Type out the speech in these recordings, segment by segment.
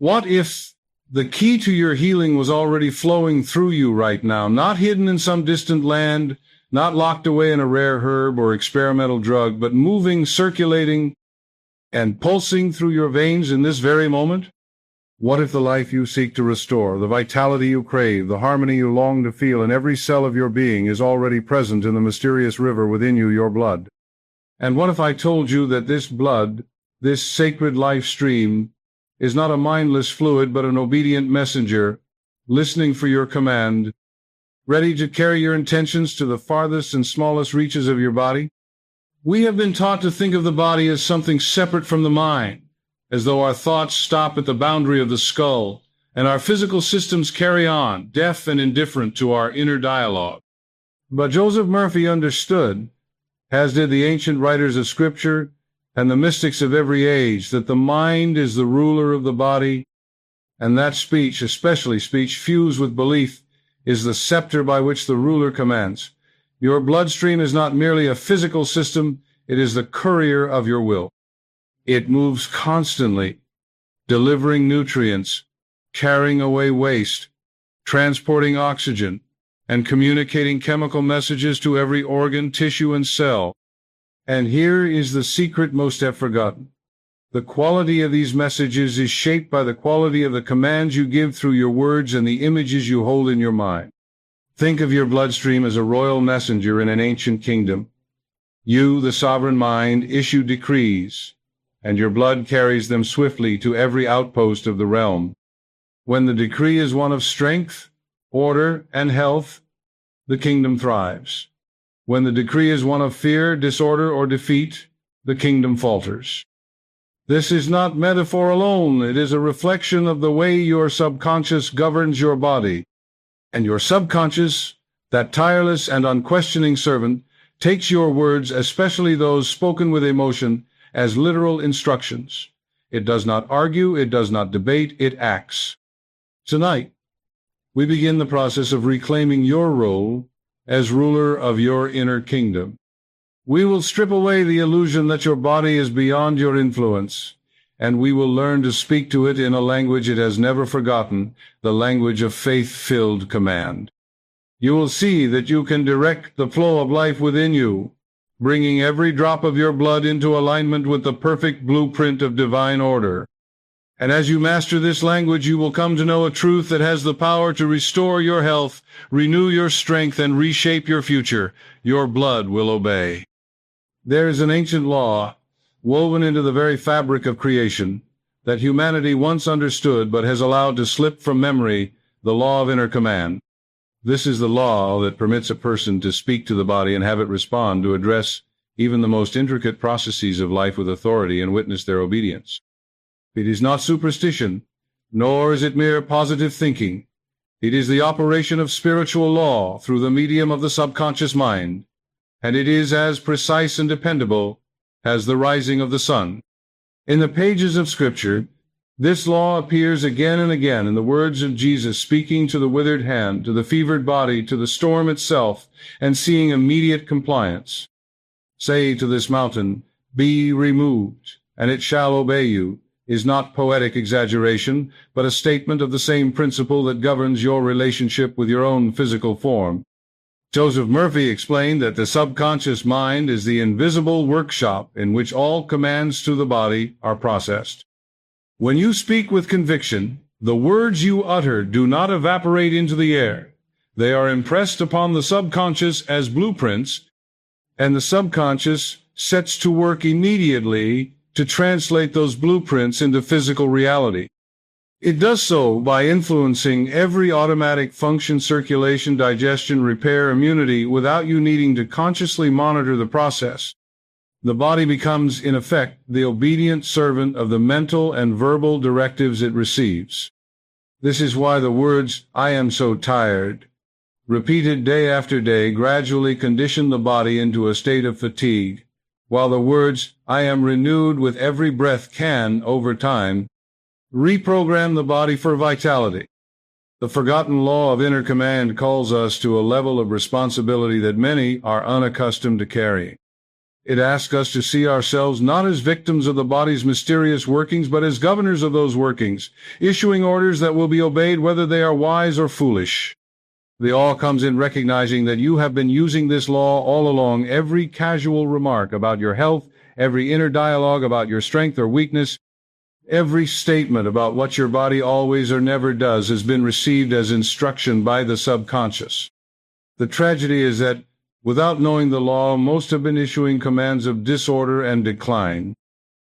What if the key to your healing was already flowing through you right now, not hidden in some distant land, not locked away in a rare herb or experimental drug, but moving, circulating, and pulsing through your veins in this very moment? What if the life you seek to restore, the vitality you crave, the harmony you long to feel in every cell of your being is already present in the mysterious river within you, your blood? And what if I told you that this blood, this sacred life stream, is not a mindless fluid but an obedient messenger, listening for your command, ready to carry your intentions to the farthest and smallest reaches of your body? We have been taught to think of the body as something separate from the mind, as though our thoughts stop at the boundary of the skull, and our physical systems carry on, deaf and indifferent to our inner dialogue. But Joseph Murphy understood, as did the ancient writers of Scripture and the mystics of every age, that the mind is the ruler of the body, and that speech, especially speech fused with belief, is the scepter by which the ruler commands. Your bloodstream is not merely a physical system, it is the courier of your will. It moves constantly, delivering nutrients, carrying away waste, transporting oxygen, and communicating chemical messages to every organ, tissue, and cell. And here is the secret most have forgotten. The quality of these messages is shaped by the quality of the commands you give through your words and the images you hold in your mind. Think of your bloodstream as a royal messenger in an ancient kingdom. You, the sovereign mind, issue decrees, and your blood carries them swiftly to every outpost of the realm. When the decree is one of strength, order, and health, the kingdom thrives. When the decree is one of fear, disorder, or defeat, the kingdom falters. This is not metaphor alone, it is a reflection of the way your subconscious governs your body. And your subconscious, that tireless and unquestioning servant, takes your words, especially those spoken with emotion, as literal instructions. It does not argue, it does not debate, it acts. Tonight, we begin the process of reclaiming your role as ruler of your inner kingdom. We will strip away the illusion that your body is beyond your influence, and we will learn to speak to it in a language it has never forgotten, the language of faith-filled command. You will see that you can direct the flow of life within you, bringing every drop of your blood into alignment with the perfect blueprint of divine order. And as you master this language, you will come to know a truth that has the power to restore your health, renew your strength, and reshape your future. Your blood will obey. There is an ancient law, woven into the very fabric of creation, that humanity once understood but has allowed to slip from memory, the law of inner command. This is the law that permits a person to speak to the body and have it respond, to address even the most intricate processes of life with authority and witness their obedience. It is not superstition, nor is it mere positive thinking. It is the operation of spiritual law through the medium of the subconscious mind, and it is as precise and dependable as the rising of the sun. In the pages of Scripture, this law appears again and again in the words of Jesus speaking to the withered hand, to the fevered body, to the storm itself, and seeing immediate compliance. Say to this mountain, "Be removed," and it shall obey you, is not poetic exaggeration, but a statement of the same principle that governs your relationship with your own physical form. Joseph Murphy explained that the subconscious mind is the invisible workshop in which all commands to the body are processed. When you speak with conviction, the words you utter do not evaporate into the air. They are impressed upon the subconscious as blueprints, and the subconscious sets to work immediately to translate those blueprints into physical reality. It does so by influencing every automatic function, circulation, digestion, repair, immunity, without you needing to consciously monitor the process. The body becomes, in effect, the obedient servant of the mental and verbal directives it receives. This is why the words, "I am so tired," repeated day after day, gradually condition the body into a state of fatigue, while the words, "I am renewed with every breath," can, over time, reprogram the body for vitality. The forgotten law of inner command calls us to a level of responsibility that many are unaccustomed to carrying. It asks us to see ourselves not as victims of the body's mysterious workings, but as governors of those workings, issuing orders that will be obeyed whether they are wise or foolish. The all comes in recognizing that you have been using this law all along. Every casual remark about your health, every inner dialogue about your strength or weakness, every statement about what your body always or never does has been received as instruction by the subconscious. The tragedy is that, without knowing the law, most have been issuing commands of disorder and decline.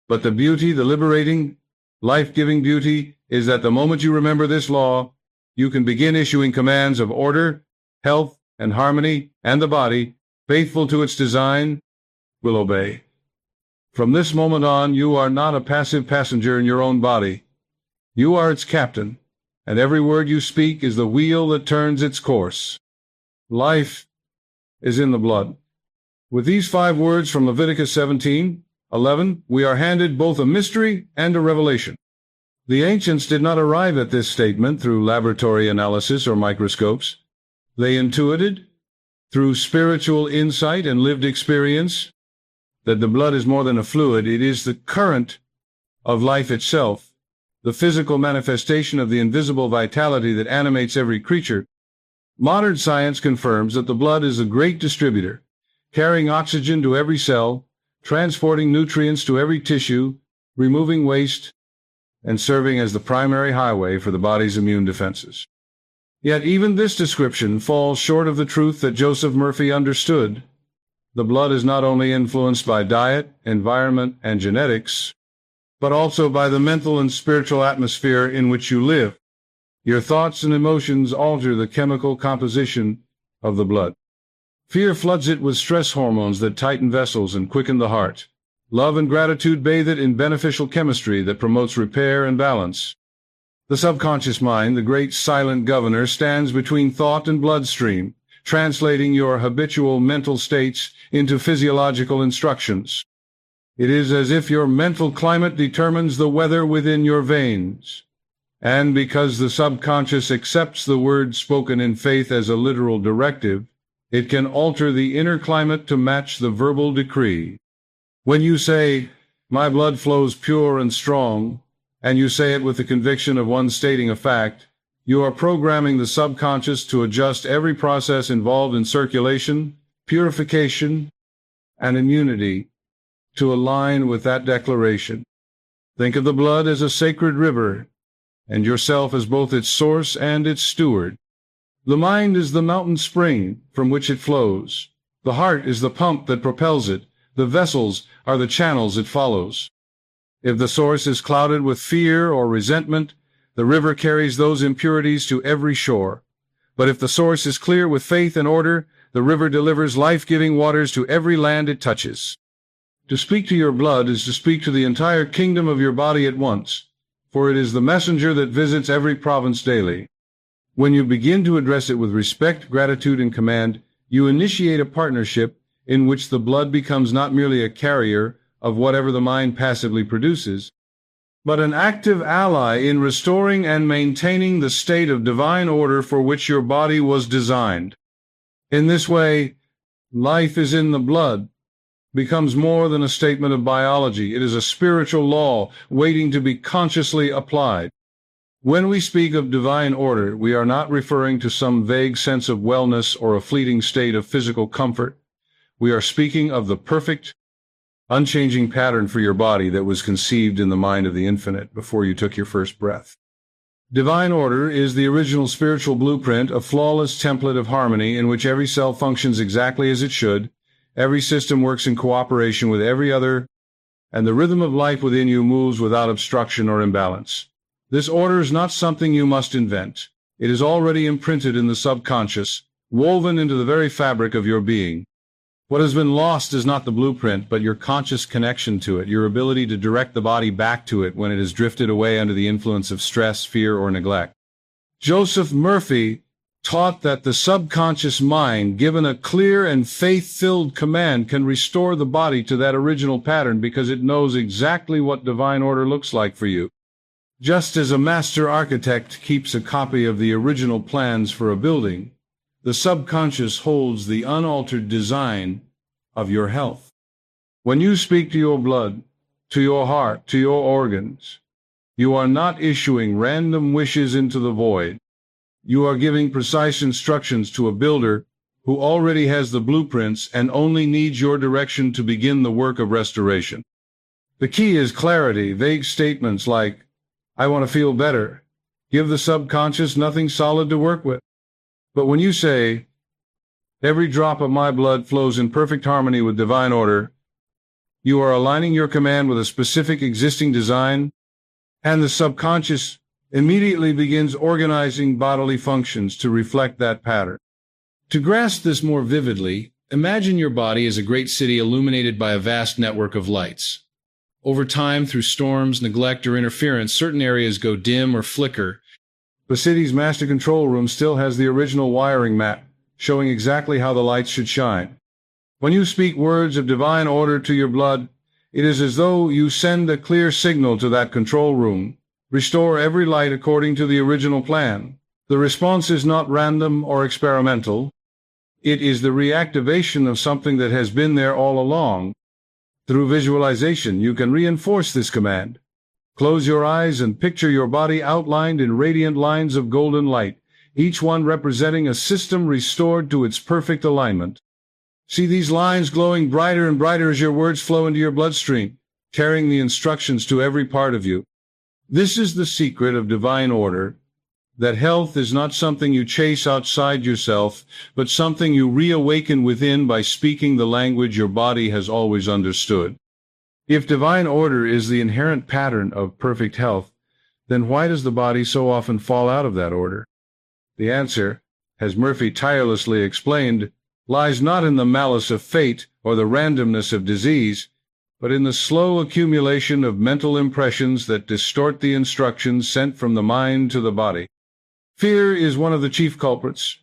But the beauty, the liberating, life-giving beauty, is that the moment you remember this law, you can begin issuing commands of order, health, and harmony, and the body, faithful to its design, will obey. From this moment on, you are not a passive passenger in your own body. You are its captain, and every word you speak is the wheel that turns its course. Life is in the blood. With these 5 words from Leviticus 17:11, we are handed both a mystery and a revelation. The ancients did not arrive at this statement through laboratory analysis or microscopes. They intuited, through spiritual insight and lived experience, that the blood is more than a fluid. It is the current of life itself, the physical manifestation of the invisible vitality that animates every creature. Modern science confirms that the blood is a great distributor, carrying oxygen to every cell, transporting nutrients to every tissue, removing waste, and serving as the primary highway for the body's immune defenses. Yet even this description falls short of the truth that Joseph Murphy understood. The blood is not only influenced by diet, environment, and genetics, but also by the mental and spiritual atmosphere in which you live. Your thoughts and emotions alter the chemical composition of the blood. Fear floods it with stress hormones that tighten vessels and quicken the heart. Love and gratitude bathe it in beneficial chemistry that promotes repair and balance. The subconscious mind, the great silent governor, stands between thought and bloodstream, translating your habitual mental states into physiological instructions. It is as if your mental climate determines the weather within your veins. And because the subconscious accepts the word spoken in faith as a literal directive, it can alter the inner climate to match the verbal decree. When you say, "My blood flows pure and strong," and you say it with the conviction of one stating a fact, you are programming the subconscious to adjust every process involved in circulation, purification, and immunity to align with that declaration. Think of the blood as a sacred river, and yourself as both its source and its steward. The mind is the mountain spring from which it flows. The heart is the pump that propels it. The vessels are the channels it follows. If the source is clouded with fear or resentment, the river carries those impurities to every shore. But if the source is clear with faith and order, the river delivers life-giving waters to every land it touches. To speak to your blood is to speak to the entire kingdom of your body at once, for it is the messenger that visits every province daily. When you begin to address it with respect, gratitude, and command, you initiate a partnership in which the blood becomes not merely a carrier of whatever the mind passively produces, but an active ally in restoring and maintaining the state of divine order for which your body was designed. In this way, life is in the blood becomes more than a statement of biology. It is a spiritual law waiting to be consciously applied. When we speak of divine order, we are not referring to some vague sense of wellness or a fleeting state of physical comfort. We are speaking of the perfect, unchanging pattern for your body that was conceived in the mind of the infinite before you took your first breath. Divine order is the original spiritual blueprint, a flawless template of harmony in which every cell functions exactly as it should, every system works in cooperation with every other, and the rhythm of life within you moves without obstruction or imbalance. This order is not something you must invent. It is already imprinted in the subconscious, woven into the very fabric of your being. What has been lost is not the blueprint, but your conscious connection to it, your ability to direct the body back to it when it has drifted away under the influence of stress, fear, or neglect. Joseph Murphy taught that the subconscious mind, given a clear and faith-filled command, can restore the body to that original pattern because it knows exactly what divine order looks like for you. Just as a master architect keeps a copy of the original plans for a building, the subconscious holds the unaltered design of your health. When you speak to your blood, to your heart, to your organs, you are not issuing random wishes into the void. You are giving precise instructions to a builder who already has the blueprints and only needs your direction to begin the work of restoration. The key is clarity. Vague statements like, "I want to feel better," give the subconscious nothing solid to work with. But when you say, "Every drop of my blood flows in perfect harmony with divine order," you are aligning your command with a specific existing design, and the subconscious immediately begins organizing bodily functions to reflect that pattern. To grasp this more vividly, imagine your body as a great city illuminated by a vast network of lights. Over time, through storms, neglect, or interference, certain areas go dim or flicker. The city's master control room still has the original wiring map, showing exactly how the lights should shine. When you speak words of divine order to your blood, it is as though you send a clear signal to that control room. Restore every light according to the original plan. The response is not random or experimental. It is the reactivation of something that has been there all along. Through visualization, you can reinforce this command. Close your eyes and picture your body outlined in radiant lines of golden light, each one representing a system restored to its perfect alignment. See these lines glowing brighter and brighter as your words flow into your bloodstream, carrying the instructions to every part of you. This is the secret of divine order, that health is not something you chase outside yourself, but something you reawaken within by speaking the language your body has always understood. If divine order is the inherent pattern of perfect health, then why does the body so often fall out of that order? The answer, as Murphy tirelessly explained, lies not in the malice of fate or the randomness of disease, but in the slow accumulation of mental impressions that distort the instructions sent from the mind to the body. Fear is one of the chief culprits,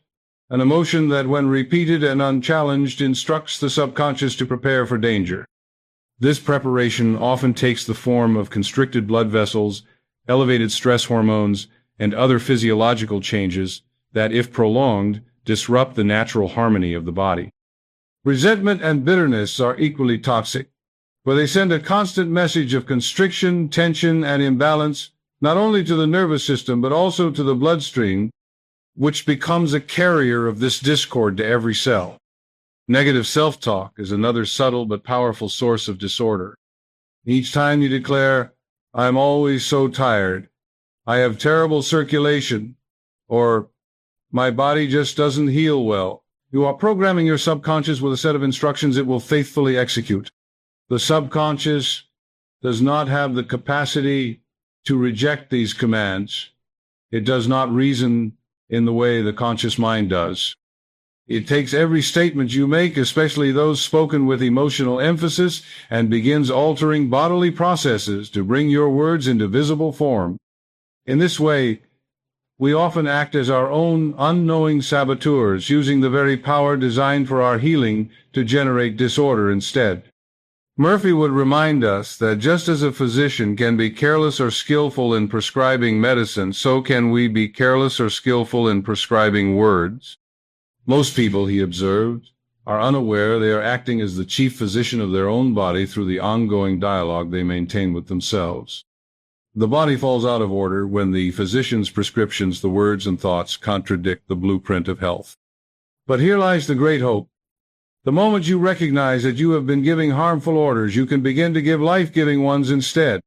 an emotion that, when repeated and unchallenged, instructs the subconscious to prepare for danger. This preparation often takes the form of constricted blood vessels, elevated stress hormones, and other physiological changes that, if prolonged, disrupt the natural harmony of the body. Resentment and bitterness are equally toxic, for they send a constant message of constriction, tension, and imbalance, not only to the nervous system, but also to the bloodstream, which becomes a carrier of this discord to every cell. Negative self-talk is another subtle but powerful source of disorder. Each time you declare, "I'm always so tired," "I have terrible circulation," or "my body just doesn't heal well," you are programming your subconscious with a set of instructions it will faithfully execute. The subconscious does not have the capacity to reject these commands. It does not reason in the way the conscious mind does. It takes every statement you make, especially those spoken with emotional emphasis, and begins altering bodily processes to bring your words into visible form. In this way, we often act as our own unknowing saboteurs, using the very power designed for our healing to generate disorder instead. Murphy would remind us that just as a physician can be careless or skillful in prescribing medicine, so can we be careless or skillful in prescribing words. Most people, he observed, are unaware they are acting as the chief physician of their own body through the ongoing dialogue they maintain with themselves. The body falls out of order when the physician's prescriptions, the words and thoughts, contradict the blueprint of health. But here lies the great hope. The moment you recognize that you have been giving harmful orders, you can begin to give life-giving ones instead.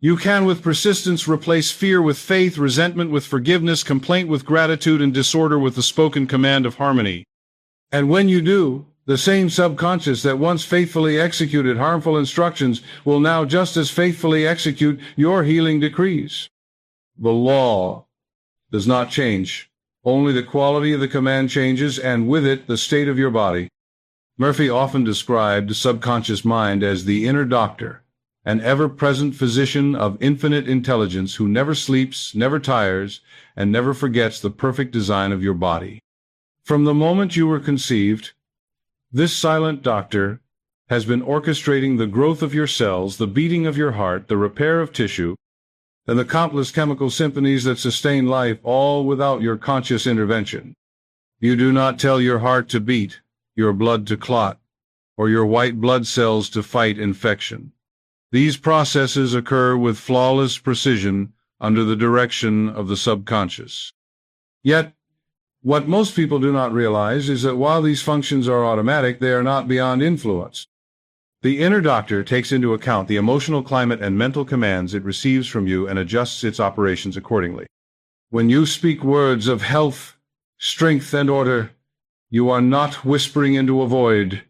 You can, with persistence, replace fear with faith, resentment with forgiveness, complaint with gratitude, and disorder with the spoken command of harmony. And when you do, the same subconscious that once faithfully executed harmful instructions will now just as faithfully execute your healing decrees. The law does not change. Only the quality of the command changes, and with it, the state of your body. Murphy often described the subconscious mind as the inner doctor, an ever-present physician of infinite intelligence who never sleeps, never tires, and never forgets the perfect design of your body. From the moment you were conceived, this silent doctor has been orchestrating the growth of your cells, the beating of your heart, the repair of tissue, and the countless chemical symphonies that sustain life, all without your conscious intervention. You do not tell your heart to beat, your blood to clot, or your white blood cells to fight infection. These processes occur with flawless precision under the direction of the subconscious. Yet, what most people do not realize is that while these functions are automatic, they are not beyond influence. The inner doctor takes into account the emotional climate and mental commands it receives from you and adjusts its operations accordingly. When you speak words of health, strength, and order, you are not whispering into a void.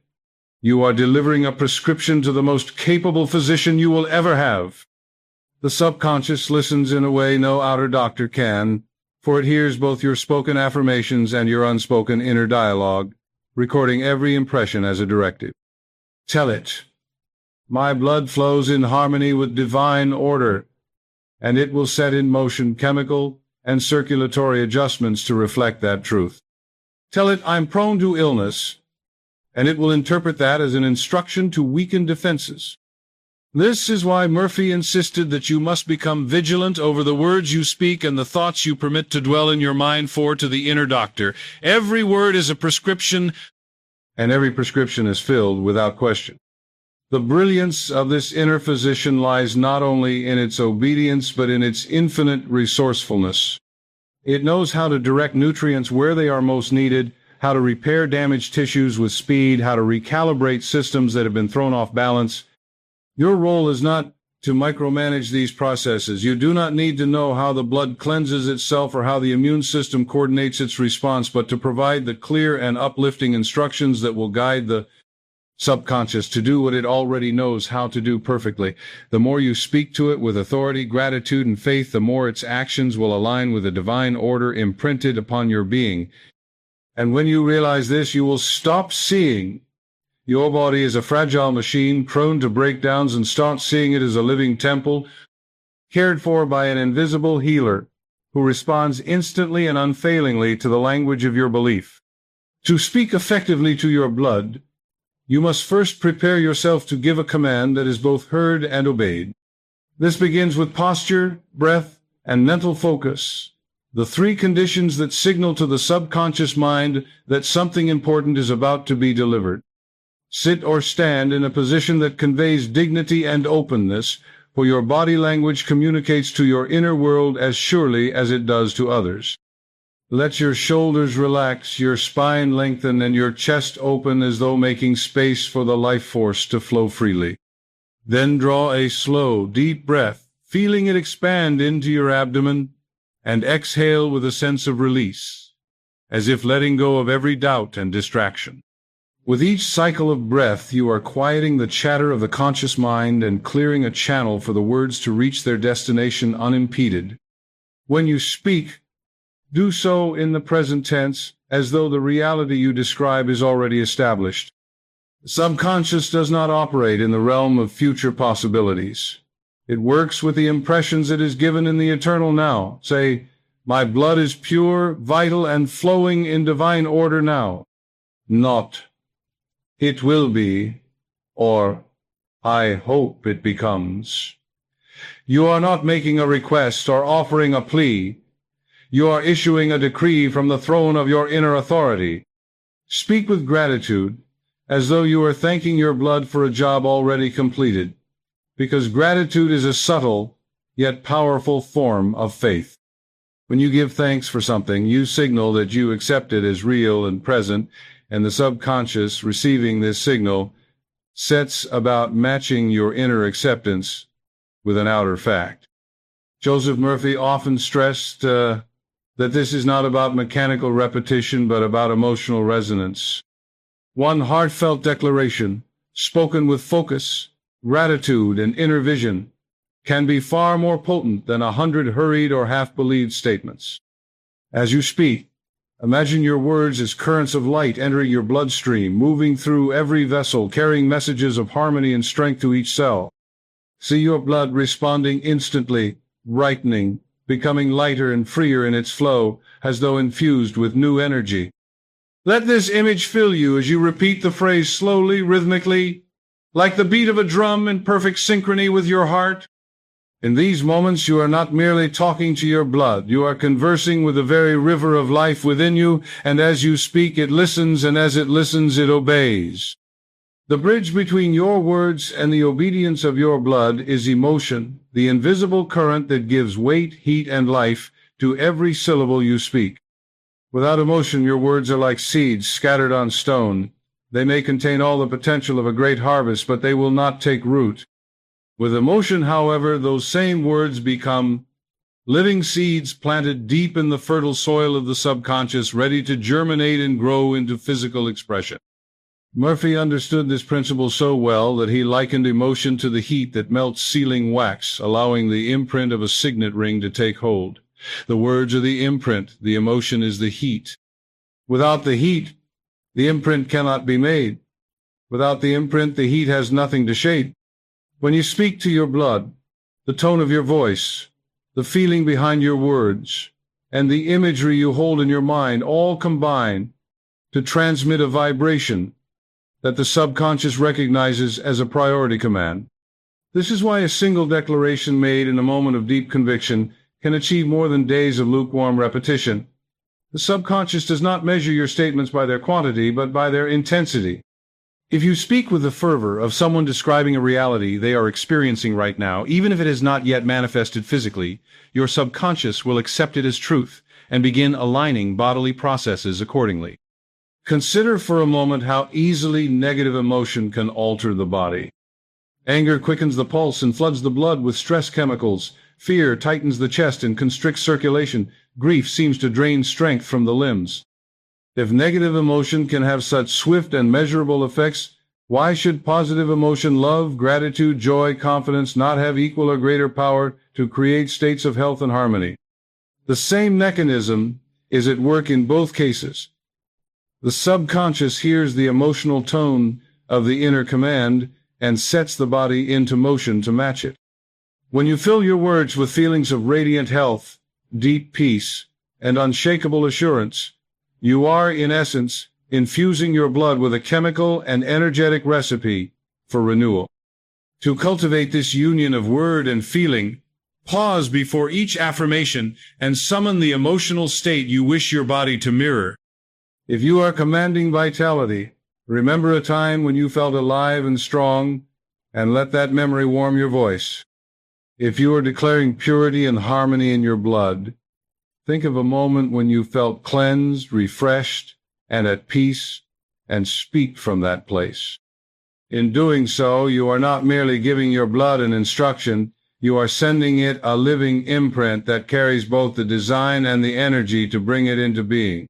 You are delivering a prescription to the most capable physician you will ever have. The subconscious listens in a way no outer doctor can, for it hears both your spoken affirmations and your unspoken inner dialogue, recording every impression as a directive. Tell it, "My blood flows in harmony with divine order," and it will set in motion chemical and circulatory adjustments to reflect that truth. Tell it, "I'm prone to illness," and it will interpret that as an instruction to weaken defenses. This is why Murphy insisted that you must become vigilant over the words you speak and the thoughts you permit to dwell in your mind, for to the inner doctor, every word is a prescription, and every prescription is filled without question. The brilliance of this inner physician lies not only in its obedience but in its infinite resourcefulness. It knows how to direct nutrients where they are most needed, how to repair damaged tissues with speed, how to recalibrate systems that have been thrown off balance. Your role is not to micromanage these processes. You do not need to know how the blood cleanses itself or how the immune system coordinates its response, but to provide the clear and uplifting instructions that will guide the subconscious to do what it already knows how to do perfectly. The more you speak to it with authority, gratitude, and faith, the more its actions will align with the divine order imprinted upon your being. And when you realize this, you will stop seeing your body as a fragile machine prone to breakdowns and start seeing it as a living temple, cared for by an invisible healer who responds instantly and unfailingly to the language of your belief. To speak effectively to your blood, you must first prepare yourself to give a command that is both heard and obeyed. This begins with posture, breath, and mental focus, the three conditions that signal to the subconscious mind that something important is about to be delivered. Sit or stand in a position that conveys dignity and openness, for your body language communicates to your inner world as surely as it does to others. Let your shoulders relax, your spine lengthen, and your chest open as though making space for the life force to flow freely. Then draw a slow, deep breath, feeling it expand into your abdomen, and exhale with a sense of release, as if letting go of every doubt and distraction. With each cycle of breath, you are quieting the chatter of the conscious mind and clearing a channel for the words to reach their destination unimpeded. When you speak, do so in the present tense, as though the reality you describe is already established. The subconscious does not operate in the realm of future possibilities. It works with the impressions it is given in the eternal now. Say, "My blood is pure, vital, and flowing in divine order now." Not, "It will be," or "I hope it becomes." You are not making a request or offering a plea. You are issuing a decree from the throne of your inner authority. Speak with gratitude, as though you are thanking your blood for a job already completed, because gratitude is a subtle, yet powerful form of faith. When you give thanks for something, you signal that you accept it as real and present, and the subconscious, receiving this signal, sets about matching your inner acceptance with an outer fact. Joseph Murphy often stressed that this is not about mechanical repetition, but about emotional resonance. One heartfelt declaration, spoken with focus, gratitude, and inner vision, can be far more potent than 100 hurried or half-believed statements. As you speak, imagine your words as currents of light entering your bloodstream, moving through every vessel, carrying messages of harmony and strength to each cell. See your blood responding instantly, brightening, becoming lighter and freer in its flow, as though infused with new energy. Let this image fill you as you repeat the phrase slowly, rhythmically, like the beat of a drum in perfect synchrony with your heart. In these moments, you are not merely talking to your blood. You are conversing with the very river of life within you, and as you speak, it listens, and as it listens, it obeys. The bridge between your words and the obedience of your blood is emotion, the invisible current that gives weight, heat, and life to every syllable you speak. Without emotion, your words are like seeds scattered on stone. They may contain all the potential of a great harvest, but they will not take root. With emotion, however, those same words become living seeds planted deep in the fertile soil of the subconscious, ready to germinate and grow into physical expression. Murphy understood this principle so well that he likened emotion to the heat that melts sealing wax, allowing the imprint of a signet ring to take hold. The words are the imprint, the emotion is the heat. Without the heat, the imprint cannot be made. Without the imprint, the heat has nothing to shape. When you speak to your blood, the tone of your voice, the feeling behind your words, and the imagery you hold in your mind all combine to transmit a vibration that the subconscious recognizes as a priority command. This is why a single declaration made in a moment of deep conviction can achieve more than days of lukewarm repetition. The subconscious does not measure your statements by their quantity, but by their intensity. If you speak with the fervor of someone describing a reality they are experiencing right now, even if it has not yet manifested physically, your subconscious will accept it as truth and begin aligning bodily processes accordingly. Consider for a moment how easily negative emotion can alter the body. Anger quickens the pulse and floods the blood with stress chemicals. Fear tightens the chest and constricts circulation. Grief seems to drain strength from the limbs. If negative emotion can have such swift and measurable effects, why should positive emotion, love, gratitude, joy, confidence not have equal or greater power to create states of health and harmony? The same mechanism is at work in both cases. The subconscious hears the emotional tone of the inner command and sets the body into motion to match it. When you fill your words with feelings of radiant health, deep peace, and unshakable assurance, you are, in essence, infusing your blood with a chemical and energetic recipe for renewal. To cultivate this union of word and feeling, pause before each affirmation and summon the emotional state you wish your body to mirror. If you are commanding vitality, remember a time when you felt alive and strong, and let that memory warm your voice. If you are declaring purity and harmony in your blood, think of a moment when you felt cleansed, refreshed, and at peace, and speak from that place. In doing so, you are not merely giving your blood an instruction, you are sending it a living imprint that carries both the design and the energy to bring it into being.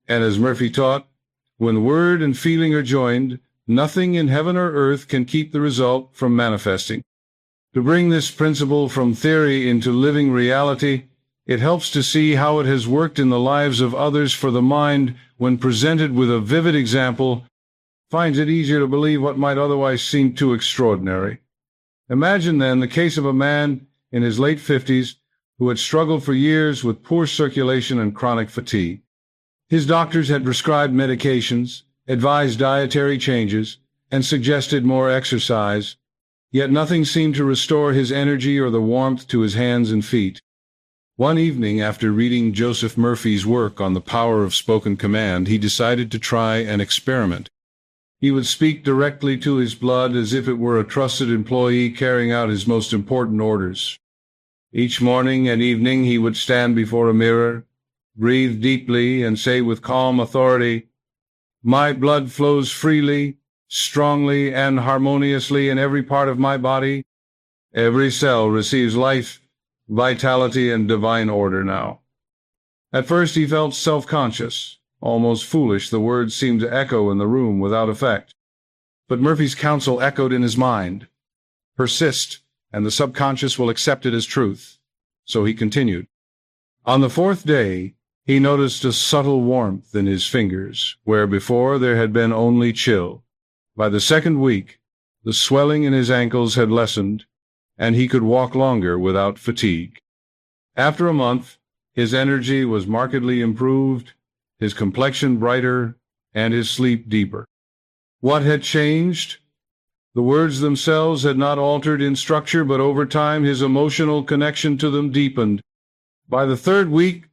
And as Murphy taught, when word and feeling are joined, nothing in heaven or earth can keep the result from manifesting. To bring this principle from theory into living reality, it helps to see how it has worked in the lives of others, for the mind, when presented with a vivid example, finds it easier to believe what might otherwise seem too extraordinary. Imagine then the case of a man in his late 50s who had struggled for years with poor circulation and chronic fatigue. His doctors had prescribed medications, advised dietary changes, and suggested more exercise, yet nothing seemed to restore his energy or the warmth to his hands and feet. One evening, after reading Joseph Murphy's work on the power of spoken command, he decided to try an experiment. He would speak directly to his blood as if it were a trusted employee carrying out his most important orders. Each morning and evening he would stand before a mirror, breathe deeply, and say with calm authority, "My blood flows freely, strongly, and harmoniously in every part of my body. Every cell receives life, vitality, and divine order now." At first he felt self-conscious, almost foolish. The words seemed to echo in the room without effect. But Murphy's counsel echoed in his mind. Persist, and the subconscious will accept it as truth. So he continued. On the fourth day, he noticed a subtle warmth in his fingers, where before there had been only chill. By the second week, the swelling in his ankles had lessened, and he could walk longer without fatigue. After a month, his energy was markedly improved, his complexion brighter, and his sleep deeper. What had changed? The words themselves had not altered in structure, but over time his emotional connection to them deepened. By the third week,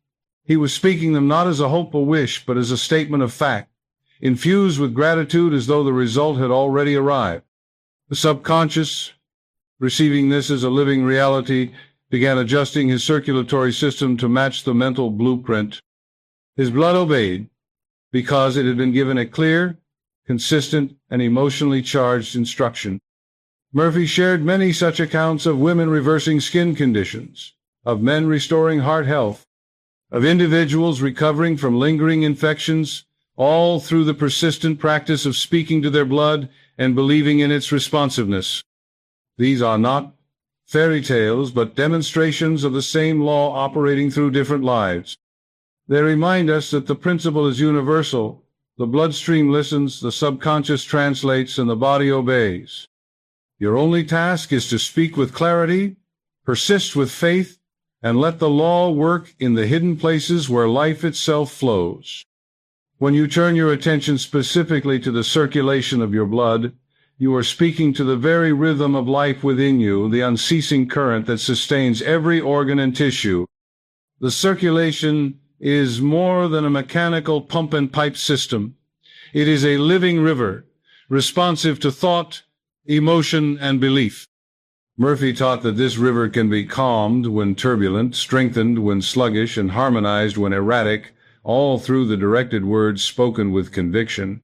he was speaking them not as a hopeful wish, but as a statement of fact. infused with gratitude as though the result had already arrived. The subconscious, receiving this as a living reality, began adjusting his circulatory system to match the mental blueprint. His blood obeyed because it had been given a clear, consistent, and emotionally charged instruction. Murphy shared many such accounts of women reversing skin conditions, of men restoring heart health, of individuals recovering from lingering infections, all through the persistent practice of speaking to their blood and believing in its responsiveness. These are not fairy tales, but demonstrations of the same law operating through different lives. They remind us that the principle is universal. The bloodstream listens, the subconscious translates, and the body obeys. Your only task is to speak with clarity, persist with faith, and let the law work in the hidden places where life itself flows. When you turn your attention specifically to the circulation of your blood, you are speaking to the very rhythm of life within you, the unceasing current that sustains every organ and tissue. The circulation is more than a mechanical pump and pipe system. It is a living river, responsive to thought, emotion, and belief. Murphy taught that this river can be calmed when turbulent, strengthened when sluggish, and harmonized when erratic, all through the directed words spoken with conviction.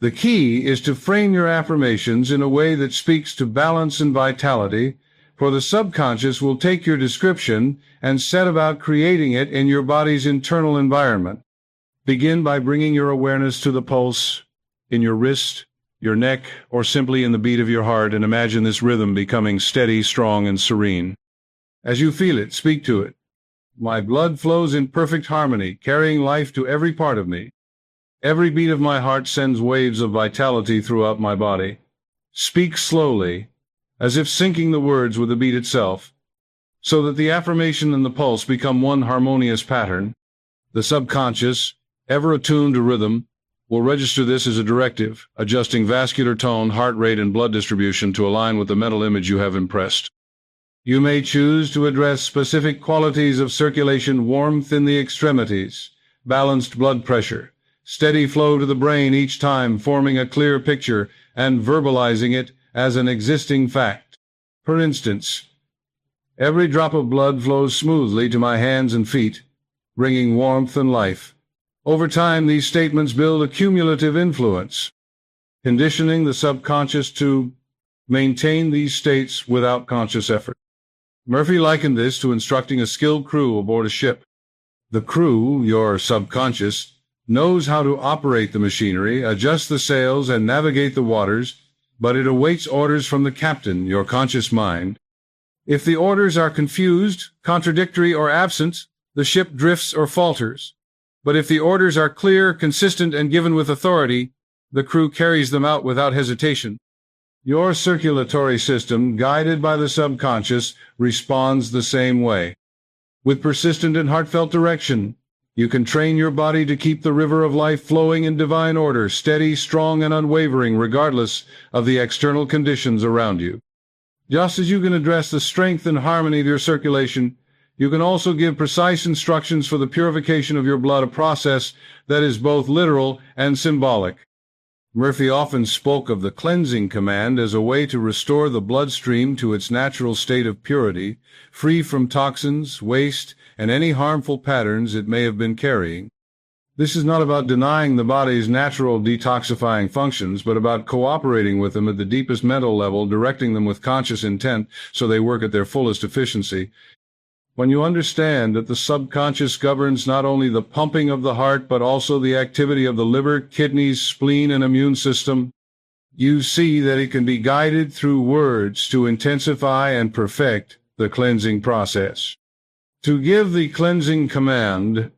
The key is to frame your affirmations in a way that speaks to balance and vitality, for the subconscious will take your description and set about creating it in your body's internal environment. Begin by bringing your awareness to the pulse, in your wrist, your neck, or simply in the beat of your heart, and imagine this rhythm becoming steady, strong, and serene. As you feel it, speak to it. My blood flows in perfect harmony, carrying life to every part of me. Every beat of my heart sends waves of vitality throughout my body. Speak slowly, as if syncing the words with the beat itself, so that the affirmation and the pulse become one harmonious pattern. The subconscious, ever attuned to rhythm, will register this as a directive, adjusting vascular tone, heart rate, and blood distribution to align with the mental image you have impressed. You may choose to address specific qualities of circulation: warmth in the extremities, balanced blood pressure, steady flow to the brain each time, forming a clear picture and verbalizing it as an existing fact. For instance, every drop of blood flows smoothly to my hands and feet, bringing warmth and life. Over time, these statements build a cumulative influence, conditioning the subconscious to maintain these states without conscious effort. Murphy likened this to instructing a skilled crew aboard a ship. The crew, your subconscious, knows how to operate the machinery, adjust the sails, and navigate the waters, but it awaits orders from the captain, your conscious mind. If the orders are confused, contradictory, or absent, the ship drifts or falters. But if the orders are clear, consistent, and given with authority, the crew carries them out without hesitation. Your circulatory system, guided by the subconscious, responds the same way. With persistent and heartfelt direction, you can train your body to keep the river of life flowing in divine order, steady, strong, and unwavering, regardless of the external conditions around you. Just as you can address the strength and harmony of your circulation, you can also give precise instructions for the purification of your blood, a process that is both literal and symbolic. Murphy often spoke of the cleansing command as a way to restore the bloodstream to its natural state of purity, free from toxins, waste, and any harmful patterns it may have been carrying. This is not about denying the body's natural detoxifying functions, but about cooperating with them at the deepest mental level, directing them with conscious intent so they work at their fullest efficiency. When you understand that the subconscious governs not only the pumping of the heart, but also the activity of the liver, kidneys, spleen, and immune system, you see that it can be guided through words to intensify and perfect the cleansing process. To give the cleansing command,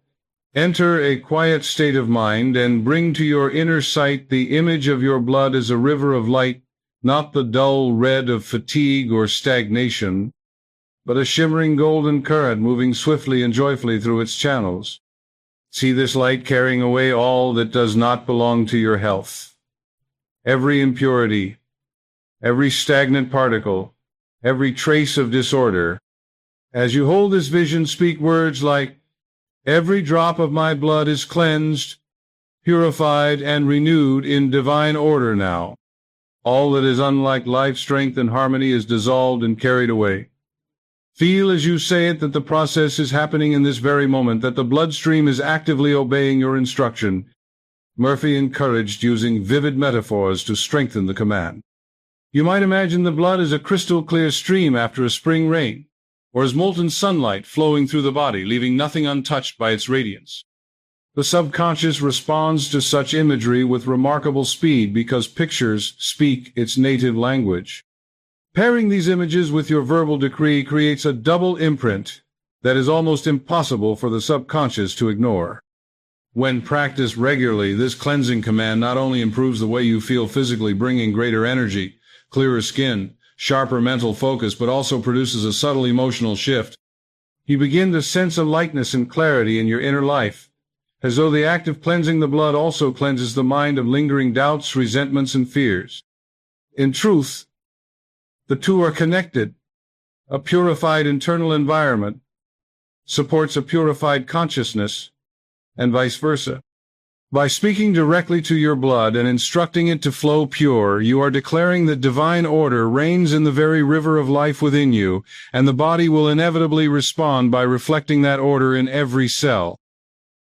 enter a quiet state of mind and bring to your inner sight the image of your blood as a river of light, not the dull red of fatigue or stagnation, but a shimmering golden current moving swiftly and joyfully through its channels. See this light carrying away all that does not belong to your health. Every impurity, every stagnant particle, every trace of disorder. As you hold this vision, speak words like, "Every drop of my blood is cleansed, purified and renewed in divine order now. All that is unlike life, strength, and harmony is dissolved and carried away. Feel as you say it that the process is happening in this very moment, that the bloodstream is actively obeying your instruction. Murphy encouraged using vivid metaphors to strengthen the command. You might imagine the blood as a crystal-clear stream after a spring rain, or as molten sunlight flowing through the body, leaving nothing untouched by its radiance. The subconscious responds to such imagery with remarkable speed because pictures speak its native language. Pairing these images with your verbal decree creates a double imprint that is almost impossible for the subconscious to ignore. When practiced regularly, this cleansing command not only improves the way you feel physically, bringing greater energy, clearer skin, sharper mental focus, but also produces a subtle emotional shift. You begin to sense a lightness and clarity in your inner life, as though the act of cleansing the blood also cleanses the mind of lingering doubts, resentments, and fears. In truth, the two are connected. A purified internal environment supports a purified consciousness, and vice versa. By speaking directly to your blood and instructing it to flow pure, you are declaring that divine order reigns in the very river of life within you, and the body will inevitably respond by reflecting that order in every cell.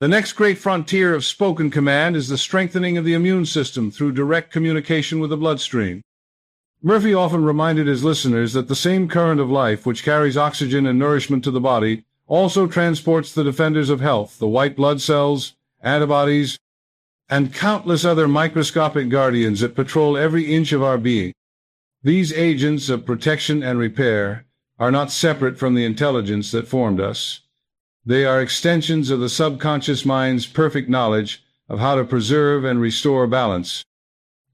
The next great frontier of spoken command is the strengthening of the immune system through direct communication with the bloodstream. Murphy often reminded his listeners that the same current of life which carries oxygen and nourishment to the body also transports the defenders of health, the white blood cells, antibodies, and countless other microscopic guardians that patrol every inch of our being. These agents of protection and repair are not separate from the intelligence that formed us. They are extensions of the subconscious mind's perfect knowledge of how to preserve and restore balance.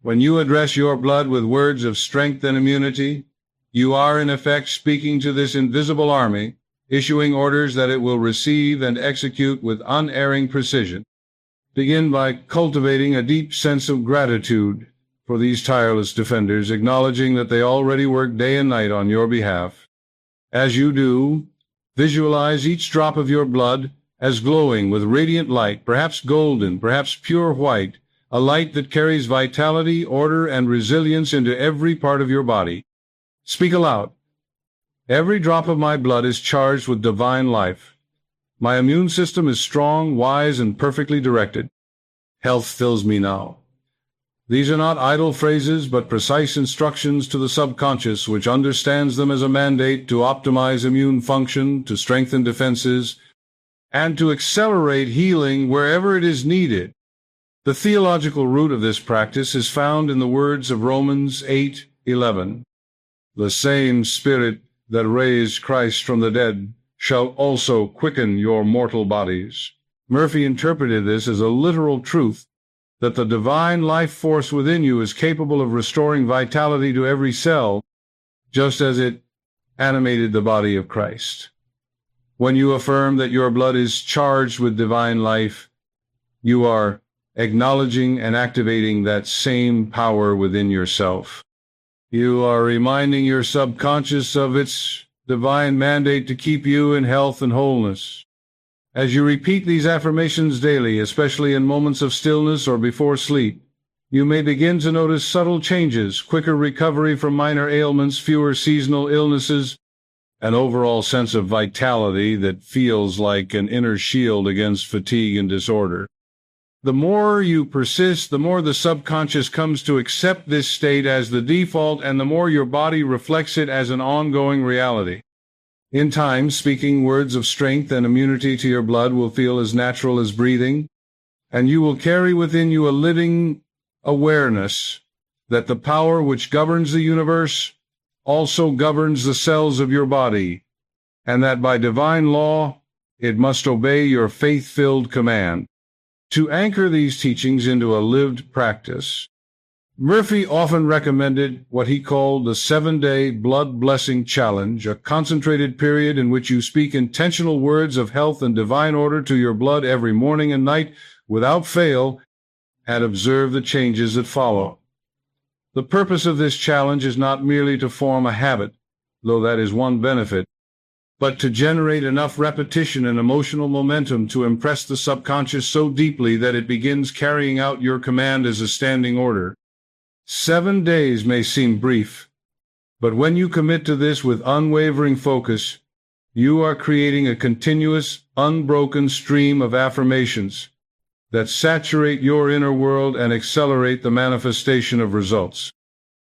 When you address your blood with words of strength and immunity, you are in effect speaking to this invisible army, issuing orders that it will receive and execute with unerring precision. Begin by cultivating a deep sense of gratitude for these tireless defenders, acknowledging that they already work day and night on your behalf. As you do, visualize each drop of your blood as glowing with radiant light, perhaps golden, perhaps pure white, a light that carries vitality, order, and resilience into every part of your body. Speak aloud. Every drop of my blood is charged with divine life. My immune system is strong, wise, and perfectly directed. Health fills me now. These are not idle phrases, but precise instructions to the subconscious, which understands them as a mandate to optimize immune function, to strengthen defenses, and to accelerate healing wherever it is needed. The theological root of this practice is found in the words of Romans 8:11. The same Spirit that raised Christ from the dead shall also quicken your mortal bodies. Murphy interpreted this as a literal truth that the divine life force within you is capable of restoring vitality to every cell, just as it animated the body of Christ. When you affirm that your blood is charged with divine life, you are acknowledging and activating that same power within yourself. You are reminding your subconscious of its divine mandate to keep you in health and wholeness. As you repeat these affirmations daily, especially in moments of stillness or before sleep, you may begin to notice subtle changes, quicker recovery from minor ailments, fewer seasonal illnesses, an overall sense of vitality that feels like an inner shield against fatigue and disorder. The more you persist, the more the subconscious comes to accept this state as the default, and the more your body reflects it as an ongoing reality. In time, speaking words of strength and immunity to your blood will feel as natural as breathing, and you will carry within you a living awareness that the power which governs the universe also governs the cells of your body, and that by divine law it must obey your faith-filled command. To anchor these teachings into a lived practice, Murphy often recommended what he called the 7-day blood blessing challenge, a concentrated period in which you speak intentional words of health and divine order to your blood every morning and night without fail, and observe the changes that follow. The purpose of this challenge is not merely to form a habit, though that is one benefit, but to generate enough repetition and emotional momentum to impress the subconscious so deeply that it begins carrying out your command as a standing order. 7 days may seem brief, but when you commit to this with unwavering focus, you are creating a continuous, unbroken stream of affirmations that saturate your inner world and accelerate the manifestation of results.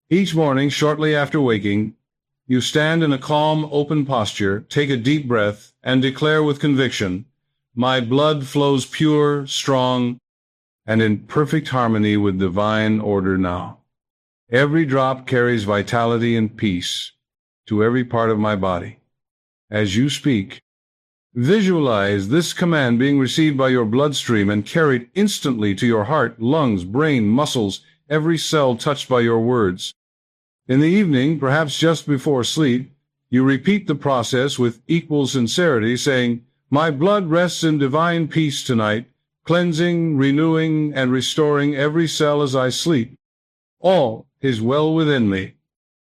Each morning, shortly after waking, you stand in a calm, open posture, take a deep breath, and declare with conviction, "My blood flows pure, strong, and in perfect harmony with divine order now. Every drop carries vitality and peace to every part of my body." As you speak, visualize this command being received by your bloodstream and carried instantly to your heart, lungs, brain, muscles, every cell touched by your words. In the evening, perhaps just before sleep, you repeat the process with equal sincerity, saying, "My blood rests in divine peace tonight, cleansing, renewing, and restoring every cell as I sleep. All is well within me."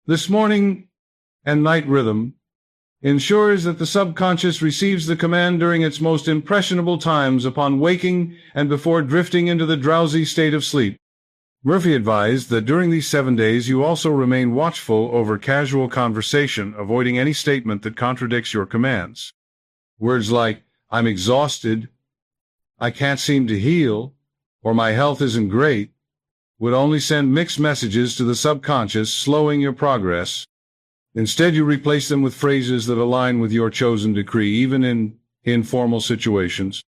This morning and night rhythm ensures that the subconscious receives the command during its most impressionable times upon waking and before drifting into the drowsy state of sleep. Murphy advised that during these 7 days you also remain watchful over casual conversation, avoiding any statement that contradicts your commands. Words like, "I'm exhausted," "I can't seem to heal," or "my health isn't great," would only send mixed messages to the subconscious, slowing your progress. Instead, you replace them with phrases that align with your chosen decree, even in informal situations.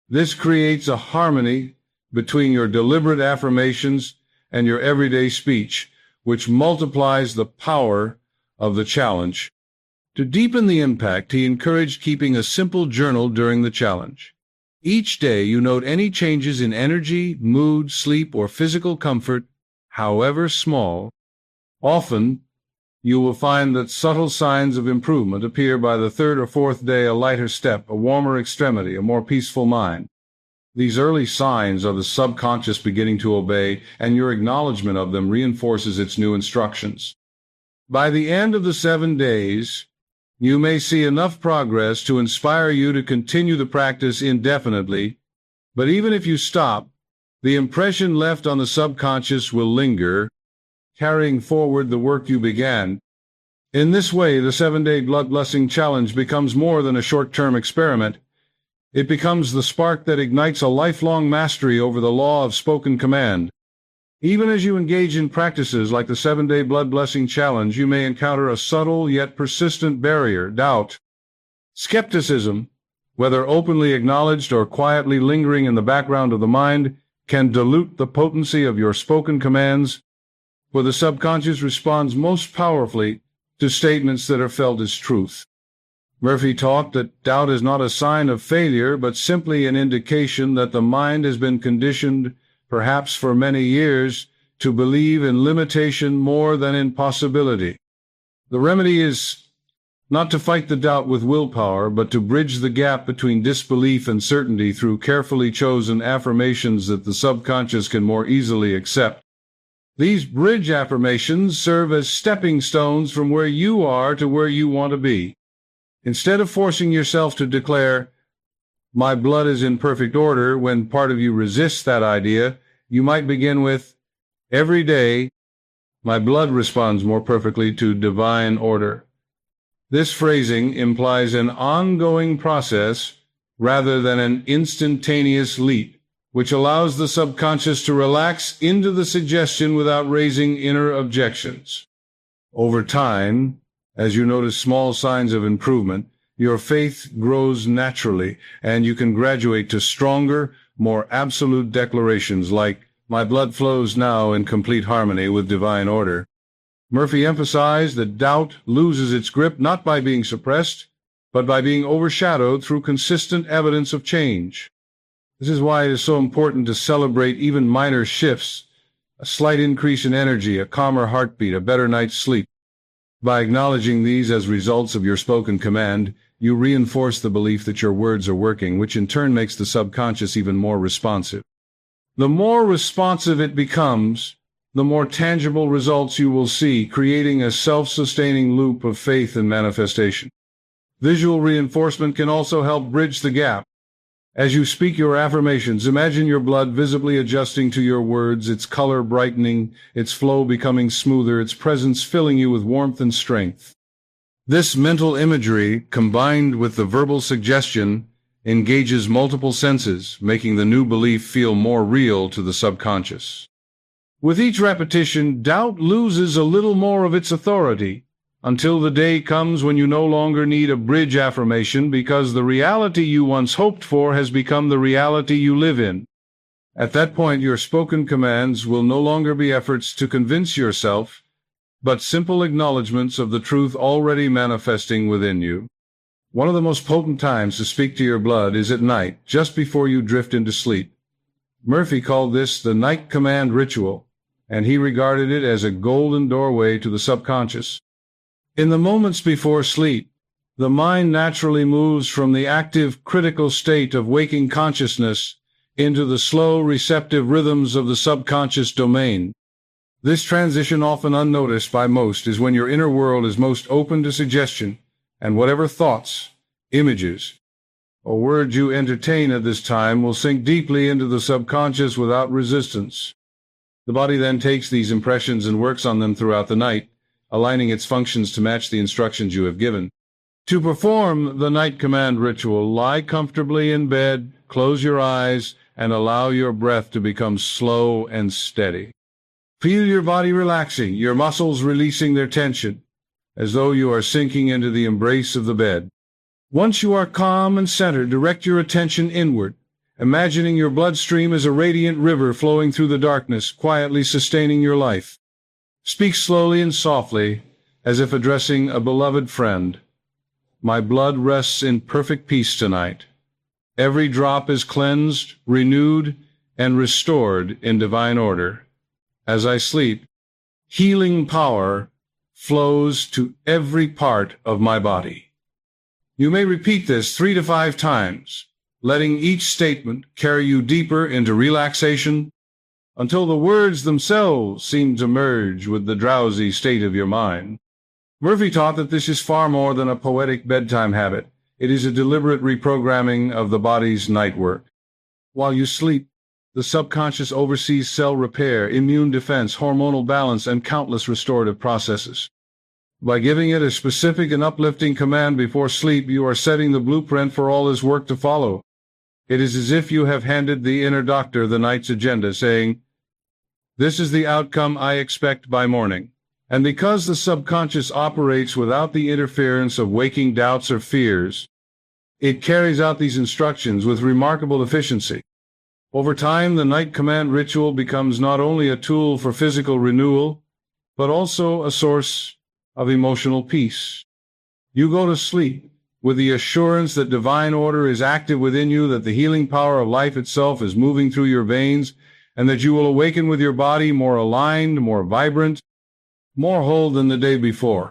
This creates a harmony between your deliberate affirmations and your everyday speech, which multiplies the power of the challenge. To deepen the impact, he encouraged keeping a simple journal during the challenge. Each day, you note any changes in energy, mood, sleep, or physical comfort, however small. Often, you will find that subtle signs of improvement appear by the 3rd or 4th day: a lighter step, a warmer extremity, a more peaceful mind. These early signs are the subconscious beginning to obey, and your acknowledgement of them reinforces its new instructions. By the end of the 7 days, you may see enough progress to inspire you to continue the practice indefinitely, but even if you stop, the impression left on the subconscious will linger, carrying forward the work you began. In this way, the 7-day blood blessing challenge becomes more than a short-term experiment. It becomes the spark that ignites a lifelong mastery over the law of spoken command. Even as you engage in practices like the 7-day blood blessing challenge, you may encounter a subtle yet persistent barrier: doubt. Skepticism, whether openly acknowledged or quietly lingering in the background of the mind, can dilute the potency of your spoken commands, for the subconscious responds most powerfully to statements that are felt as truth. Murphy taught that doubt is not a sign of failure, but simply an indication that the mind has been conditioned, perhaps for many years, to believe in limitation more than in possibility. The remedy is not to fight the doubt with willpower, but to bridge the gap between disbelief and certainty through carefully chosen affirmations that the subconscious can more easily accept. These bridge affirmations serve as stepping stones from where you are to where you want to be. Instead of forcing yourself to declare, "My blood is in perfect order," when part of you resists that idea, you might begin with, "Every day, my blood responds more perfectly to divine order." This phrasing implies an ongoing process rather than an instantaneous leap, which allows the subconscious to relax into the suggestion without raising inner objections. Over time, as you notice small signs of improvement, your faith grows naturally, and you can graduate to stronger, more absolute declarations like, "My blood flows now in complete harmony with divine order." Murphy emphasized that doubt loses its grip not by being suppressed, but by being overshadowed through consistent evidence of change. This is why it is so important to celebrate even minor shifts: a slight increase in energy, a calmer heartbeat, a better night's sleep. By acknowledging these as results of your spoken command, you reinforce the belief that your words are working, which in turn makes the subconscious even more responsive. The more responsive it becomes, the more tangible results you will see, creating a self-sustaining loop of faith and manifestation. Visual reinforcement can also help bridge the gap. As you speak your affirmations, imagine your blood visibly adjusting to your words, its color brightening, its flow becoming smoother, its presence filling you with warmth and strength. This mental imagery, combined with the verbal suggestion, engages multiple senses, making the new belief feel more real to the subconscious. With each repetition, doubt loses a little more of its authority, until the day comes when you no longer need a bridge affirmation because the reality you once hoped for has become the reality you live in. At that point, your spoken commands will no longer be efforts to convince yourself, but simple acknowledgments of the truth already manifesting within you. One of the most potent times to speak to your blood is at night, just before you drift into sleep. Murphy called this the night command ritual, and he regarded it as a golden doorway to the subconscious. In the moments before sleep, the mind naturally moves from the active, critical state of waking consciousness into the slow, receptive rhythms of the subconscious domain. This transition, often unnoticed by most, is when your inner world is most open to suggestion, and whatever thoughts, images, or words you entertain at this time will sink deeply into the subconscious without resistance. The body then takes these impressions and works on them throughout the night, aligning its functions to match the instructions you have given. To perform the night command ritual, lie comfortably in bed, close your eyes, and allow your breath to become slow and steady. Feel your body relaxing, your muscles releasing their tension, as though you are sinking into the embrace of the bed. Once you are calm and centered, direct your attention inward, imagining your bloodstream as a radiant river flowing through the darkness, quietly sustaining your life. Speak slowly and softly, as if addressing a beloved friend. My blood rests in perfect peace tonight. Every drop is cleansed, renewed, and restored in divine order. As I sleep, healing power flows to every part of my body. You may repeat this 3 to 5 times, letting each statement carry you deeper into relaxation, until the words themselves seem to merge with the drowsy state of your mind. Murphy taught that this is far more than a poetic bedtime habit. It is a deliberate reprogramming of the body's night work. While you sleep, the subconscious oversees cell repair, immune defense, hormonal balance, and countless restorative processes. By giving it a specific and uplifting command before sleep, you are setting the blueprint for all this work to follow. It is as if you have handed the inner doctor the night's agenda, saying, "This is the outcome I expect by morning." And because the subconscious operates without the interference of waking doubts or fears, it carries out these instructions with remarkable efficiency. Over time, the night command ritual becomes not only a tool for physical renewal, but also a source of emotional peace. You go to sleep with the assurance that divine order is active within you, that the healing power of life itself is moving through your veins, and that you will awaken with your body more aligned, more vibrant, more whole than the day before.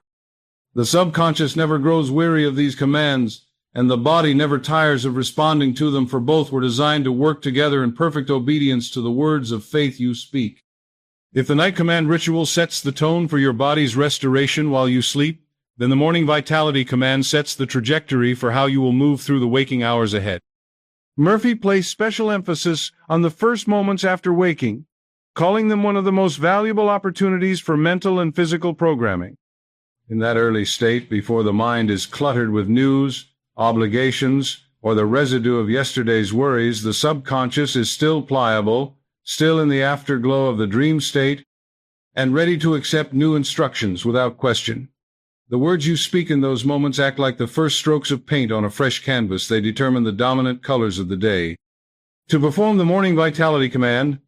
The subconscious never grows weary of these commands, and the body never tires of responding to them, for both were designed to work together in perfect obedience to the words of faith you speak. If the night command ritual sets the tone for your body's restoration while you sleep, then the morning vitality command sets the trajectory for how you will move through the waking hours ahead. Murphy placed special emphasis on the first moments after waking, calling them one of the most valuable opportunities for mental and physical programming. In that early state, before the mind is cluttered with news, obligations, or the residue of yesterday's worries, the subconscious is still pliable, still in the afterglow of the dream state, and ready to accept new instructions without question. The words you speak in those moments act like the first strokes of paint on a fresh canvas. They determine the dominant colors of the day. To perform the morning vitality command,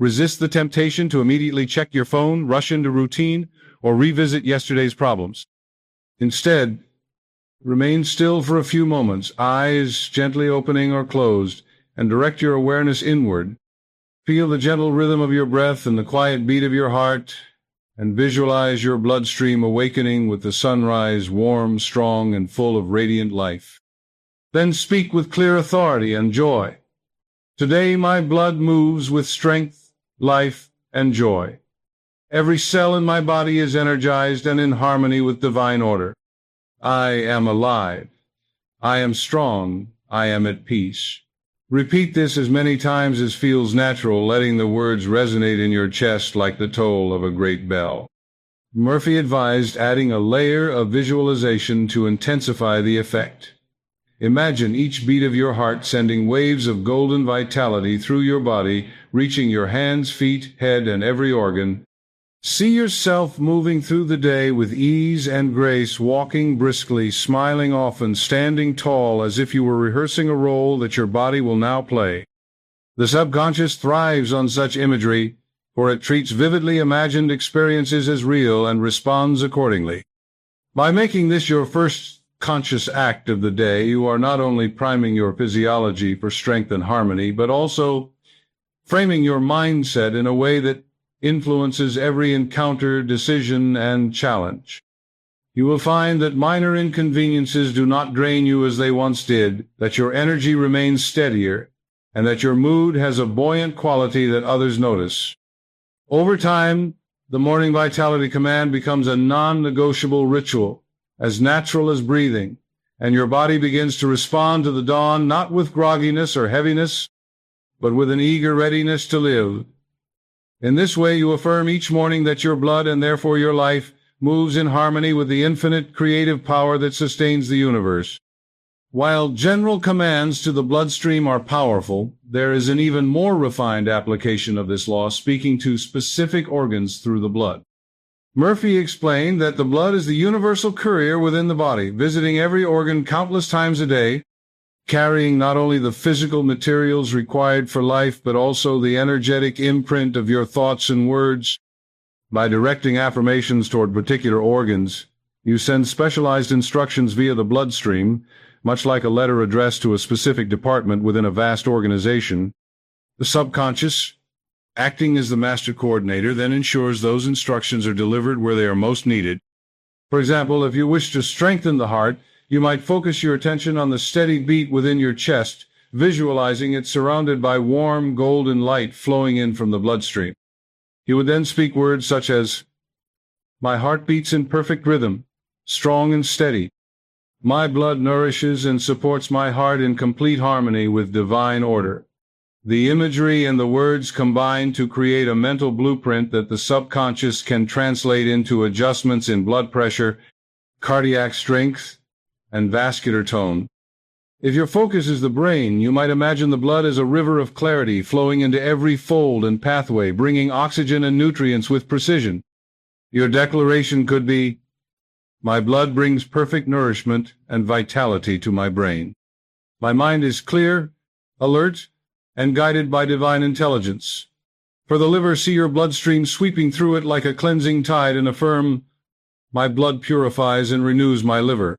resist the temptation to immediately check your phone, rush into routine, or revisit yesterday's problems. Instead, remain still for a few moments, eyes gently opening or closed, and direct your awareness inward. Feel the gentle rhythm of your breath and the quiet beat of your heart, and visualize your bloodstream awakening with the sunrise, warm, strong, and full of radiant life. Then speak with clear authority and joy. Today my blood moves with strength, life, and joy. Every cell in my body is energized and in harmony with divine order. I am alive, I am strong. I am at peace. Repeat this as many times as feels natural, letting the words resonate in your chest like the toll of a great bell. Murphy advised adding a layer of visualization to intensify the effect. Imagine each beat of your heart sending waves of golden vitality through your body, reaching your hands, feet, head, and every organ. See yourself moving through the day with ease and grace, walking briskly, smiling often, standing tall as if you were rehearsing a role that your body will now play. The subconscious thrives on such imagery, for it treats vividly imagined experiences as real and responds accordingly. By making this your first conscious act of the day, you are not only priming your physiology for strength and harmony, but also framing your mindset in a way that influences every encounter, decision, and challenge. You will find that minor inconveniences do not drain you as they once did, that your energy remains steadier, and that your mood has a buoyant quality that others notice. Over time, the morning vitality command becomes a non-negotiable ritual, as natural as breathing, and your body begins to respond to the dawn not with grogginess or heaviness, but with an eager readiness to live. In this way, you affirm each morning that your blood, and therefore your life, moves in harmony with the infinite creative power that sustains the universe. While general commands to the bloodstream are powerful, there is an even more refined application of this law, speaking to specific organs through the blood. Murphy explained that the blood is the universal courier within the body, visiting every organ countless times a day, carrying not only the physical materials required for life, but also the energetic imprint of your thoughts and words. By directing affirmations toward particular organs, you send specialized instructions via the bloodstream, much like a letter addressed to a specific department within a vast organization. The subconscious, acting as the master coordinator, then ensures those instructions are delivered where they are most needed. For example, if you wish to strengthen the heart, you might focus your attention on the steady beat within your chest, visualizing it surrounded by warm golden light flowing in from the bloodstream. You would then speak words such as, "My heart beats in perfect rhythm, strong and steady. My blood nourishes and supports my heart in complete harmony with divine order." The imagery and the words combine to create a mental blueprint that the subconscious can translate into adjustments in blood pressure, cardiac strength, and vascular tone. If your focus is the brain, you might imagine the blood as a river of clarity flowing into every fold and pathway, bringing oxygen and nutrients with precision. Your declaration could be, "My blood brings perfect nourishment and vitality to my brain. My mind is clear, alert, and guided by divine intelligence." For the liver, see your bloodstream sweeping through it like a cleansing tide and affirm, "My blood purifies and renews my liver."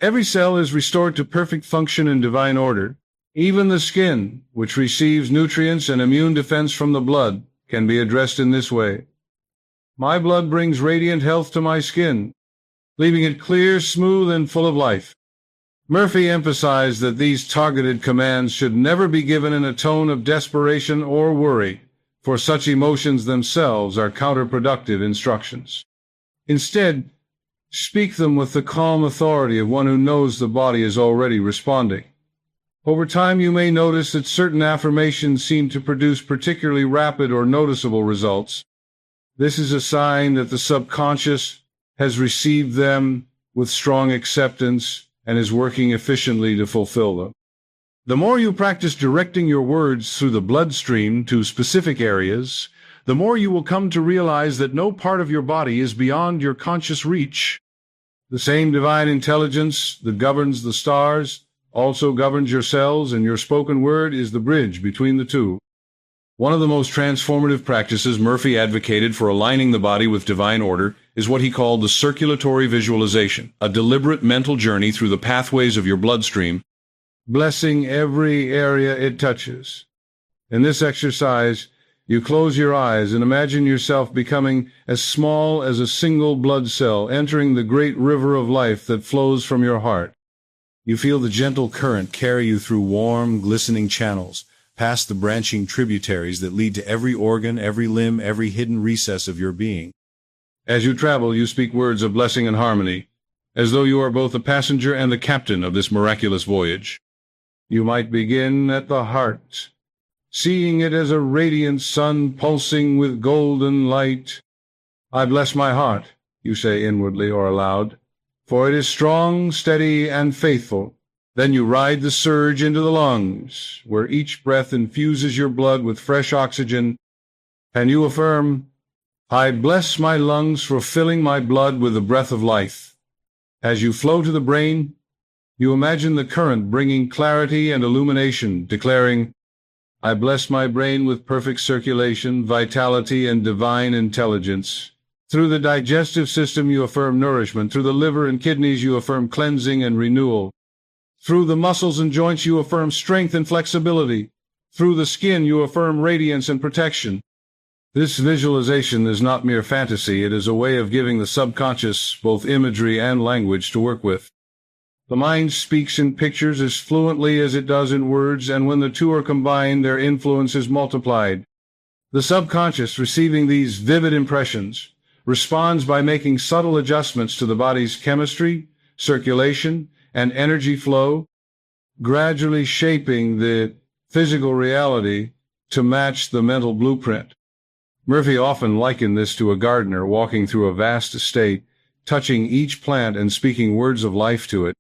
Every cell is restored to perfect function and divine order. Even the skin, which receives nutrients and immune defense from the blood, can be addressed in this way. "My blood brings radiant health to my skin, leaving it clear, smooth, and full of life." Murphy emphasized that these targeted commands should never be given in a tone of desperation or worry, for such emotions themselves are counterproductive instructions. Instead, speak them with the calm authority of one who knows the body is already responding. Over time, you may notice that certain affirmations seem to produce particularly rapid or noticeable results. This is a sign that the subconscious has received them with strong acceptance and is working efficiently to fulfill them. The more you practice directing your words through the bloodstream to specific areas, the more you will come to realize that no part of your body is beyond your conscious reach. The same divine intelligence that governs the stars also governs your cells, and your spoken word is the bridge between the two. One of the most transformative practices Murphy advocated for aligning the body with divine order is what he called the circulatory visualization, a deliberate mental journey through the pathways of your bloodstream, blessing every area it touches. In this exercise, you close your eyes and imagine yourself becoming as small as a single blood cell, entering the great river of life that flows from your heart. You feel the gentle current carry you through warm, glistening channels, past the branching tributaries that lead to every organ, every limb, every hidden recess of your being. As you travel, you speak words of blessing and harmony, as though you are both the passenger and the captain of this miraculous voyage. You might begin at the heart, seeing it as a radiant sun pulsing with golden light. I bless my heart, you say inwardly or aloud, for it is strong, steady, and faithful. Then you ride the surge into the lungs, where each breath infuses your blood with fresh oxygen, and you affirm, I bless my lungs for filling my blood with the breath of life. As you flow to the brain, you imagine the current bringing clarity and illumination, declaring, I bless my brain with perfect circulation, vitality, and divine intelligence. Through the digestive system you affirm nourishment. Through the liver and kidneys you affirm cleansing and renewal. Through the muscles and joints you affirm strength and flexibility. Through the skin you affirm radiance and protection. This visualization is not mere fantasy. It is a way of giving the subconscious both imagery and language to work with. The mind speaks in pictures as fluently as it does in words, and when the two are combined, their influence is multiplied. The subconscious, receiving these vivid impressions, responds by making subtle adjustments to the body's chemistry, circulation, and energy flow, gradually shaping the physical reality to match the mental blueprint. Murphy often likened this to a gardener walking through a vast estate, touching each plant and speaking words of life to it.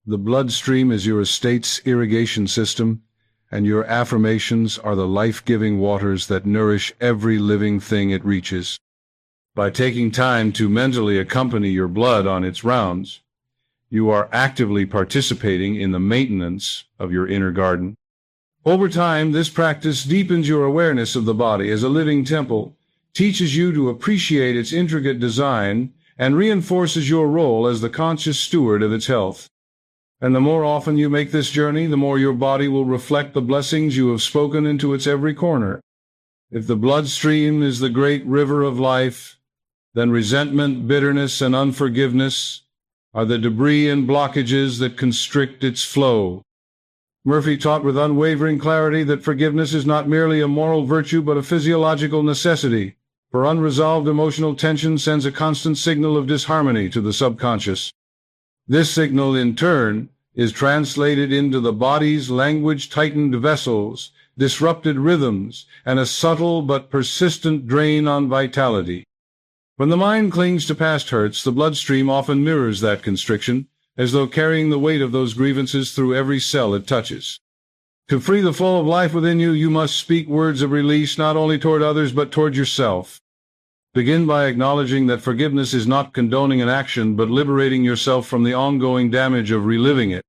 The bloodstream is your estate's irrigation system, and your affirmations are the life-giving waters that nourish every living thing it reaches. By taking time to mentally accompany your blood on its rounds, you are actively participating in the maintenance of your inner garden. Over time, this practice deepens your awareness of the body as a living temple, teaches you to appreciate its intricate design, and reinforces your role as the conscious steward of its health. And the more often you make this journey, the more your body will reflect the blessings you have spoken into its every corner. If the bloodstream is the great river of life, then resentment, bitterness, and unforgiveness are the debris and blockages that constrict its flow. Murphy taught with unwavering clarity that forgiveness is not merely a moral virtue but a physiological necessity, for unresolved emotional tension sends a constant signal of disharmony to the subconscious. This signal, in turn, is translated into the body's language-tightened vessels, disrupted rhythms, and a subtle but persistent drain on vitality. When the mind clings to past hurts, the bloodstream often mirrors that constriction, as though carrying the weight of those grievances through every cell it touches. To free the flow of life within you, you must speak words of release not only toward others but toward yourself. Begin by acknowledging that forgiveness is not condoning an action, but liberating yourself from the ongoing damage of reliving it.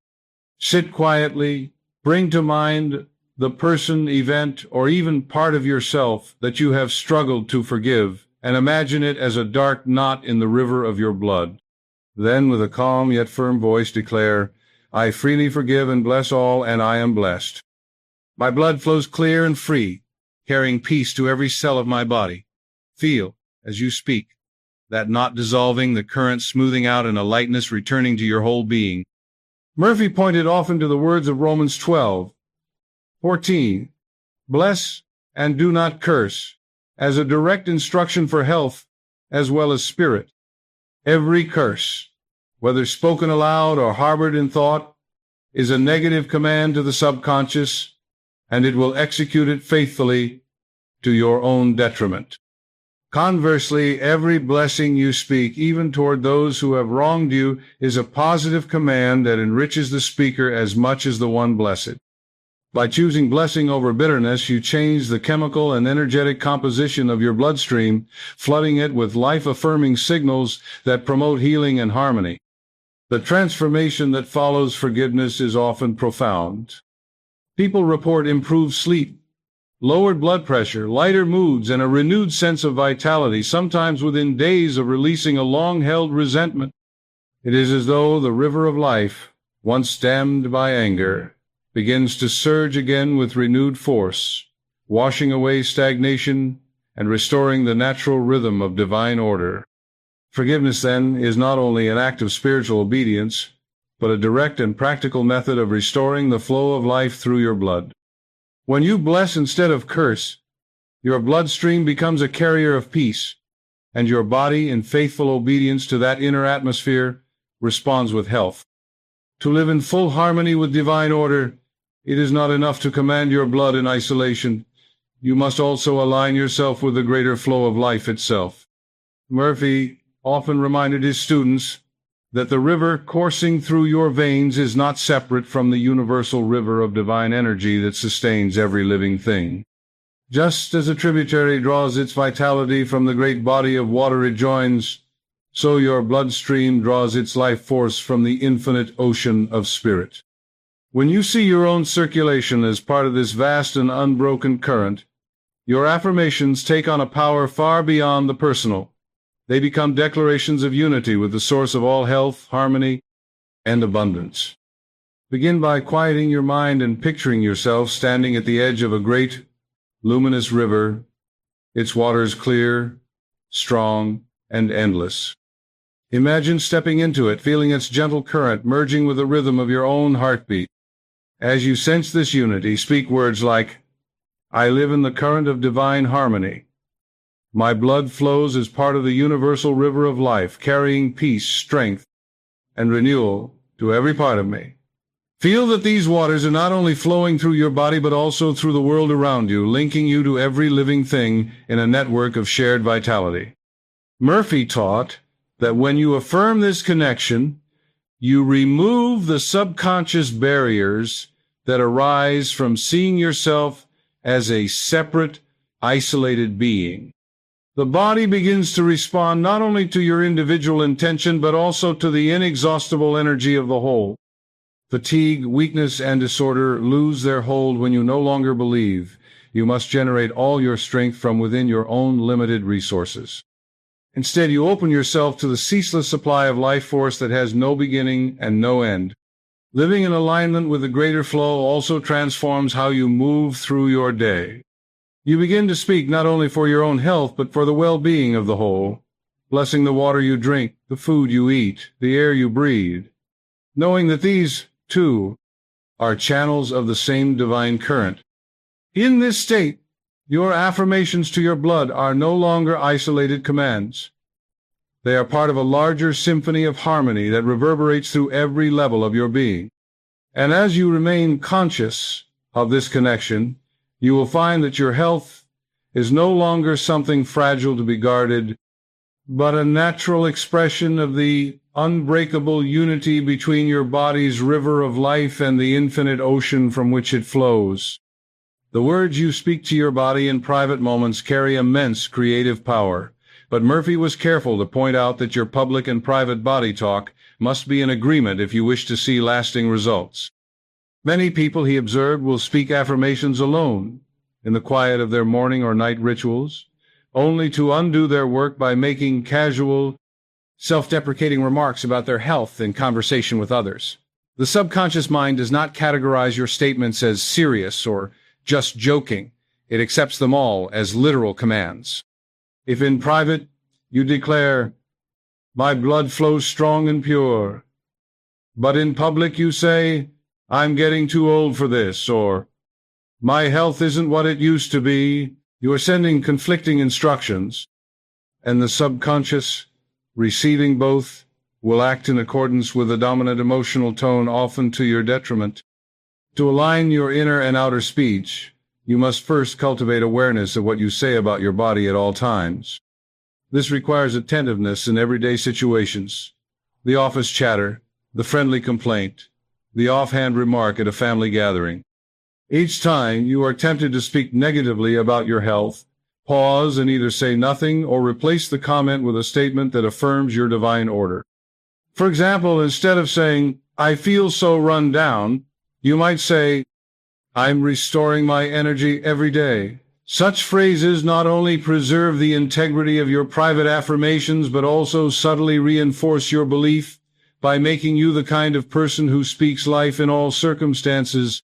Sit quietly, bring to mind the person, event, or even part of yourself that you have struggled to forgive, and imagine it as a dark knot in the river of your blood. Then, with a calm yet firm voice, declare, I freely forgive and bless all, and I am blessed. My blood flows clear and free, carrying peace to every cell of my body. Feel, as you speak, that knot dissolving, the current smoothing out, and a lightness returning to your whole being. Murphy pointed often to the words of Romans 12:14, bless and do not curse, as a direct instruction for health as well as spirit. Every curse, whether spoken aloud or harbored in thought, is a negative command to the subconscious, and it will execute it faithfully to your own detriment. Conversely, every blessing you speak, even toward those who have wronged you, is a positive command that enriches the speaker as much as the one blessed. By choosing blessing over bitterness, you change the chemical and energetic composition of your bloodstream, flooding it with life-affirming signals that promote healing and harmony. The transformation that follows forgiveness is often profound. People report improved sleep, lowered blood pressure, lighter moods, and a renewed sense of vitality, sometimes within days of releasing a long-held resentment. It is as though the river of life, once dammed by anger, begins to surge again with renewed force, washing away stagnation and restoring the natural rhythm of divine order. Forgiveness, then, is not only an act of spiritual obedience, but a direct and practical method of restoring the flow of life through your blood. When you bless instead of curse, your bloodstream becomes a carrier of peace, and your body, in faithful obedience to that inner atmosphere, responds with health. To live in full harmony with divine order, it is not enough to command your blood in isolation. You must also align yourself with the greater flow of life itself. Murphy often reminded his students that the river coursing through your veins is not separate from the universal river of divine energy that sustains every living thing. Just as a tributary draws its vitality from the great body of water it joins, so your bloodstream draws its life force from the infinite ocean of spirit. When you see your own circulation as part of this vast and unbroken current, your affirmations take on a power far beyond the personal. They become declarations of unity with the source of all health, harmony, and abundance. Begin by quieting your mind and picturing yourself standing at the edge of a great, luminous river, its waters clear, strong, and endless. Imagine stepping into it, feeling its gentle current merging with the rhythm of your own heartbeat. As you sense this unity, speak words like, "I live in the current of divine harmony. My blood flows as part of the universal river of life, carrying peace, strength, and renewal to every part of me." Feel that these waters are not only flowing through your body but also through the world around you, linking you to every living thing in a network of shared vitality. Murphy taught that when you affirm this connection, you remove the subconscious barriers that arise from seeing yourself as a separate, isolated being. The body begins to respond not only to your individual intention but also to the inexhaustible energy of the whole. Fatigue, weakness, and disorder lose their hold when you no longer believe you must generate all your strength from within your own limited resources. Instead, you open yourself to the ceaseless supply of life force that has no beginning and no end. Living in alignment with the greater flow also transforms how you move through your day. You begin to speak not only for your own health but for the well-being of the whole, blessing the water you drink, the food you eat, the air you breathe, knowing that these, too, are channels of the same divine current. In this state, your affirmations to your blood are no longer isolated commands. They are part of a larger symphony of harmony that reverberates through every level of your being. And as you remain conscious of this connection, you will find that your health is no longer something fragile to be guarded, but a natural expression of the unbreakable unity between your body's river of life and the infinite ocean from which it flows. The words you speak to your body in private moments carry immense creative power, but Murphy was careful to point out that your public and private body talk must be in agreement if you wish to see lasting results. Many people, he observed, will speak affirmations alone, in the quiet of their morning or night rituals, only to undo their work by making casual, self-deprecating remarks about their health in conversation with others. The subconscious mind does not categorize your statements as serious or just joking. It accepts them all as literal commands. If in private you declare, "My blood flows strong and pure," but in public you say, "I'm getting too old for this," or "My health isn't what it used to be," you are sending conflicting instructions, and the subconscious, receiving both, will act in accordance with the dominant emotional tone, often to your detriment. To align your inner and outer speech, you must first cultivate awareness of what you say about your body at all times. This requires attentiveness in everyday situations: the office chatter, the friendly complaint, the offhand remark at a family gathering. Each time you are tempted to speak negatively about your health, pause and either say nothing or replace the comment with a statement that affirms your divine order. For example, instead of saying, "I feel so run down," you might say, "I'm restoring my energy every day." Such phrases not only preserve the integrity of your private affirmations, but also subtly reinforce your belief by making you the kind of person who speaks life in all circumstances.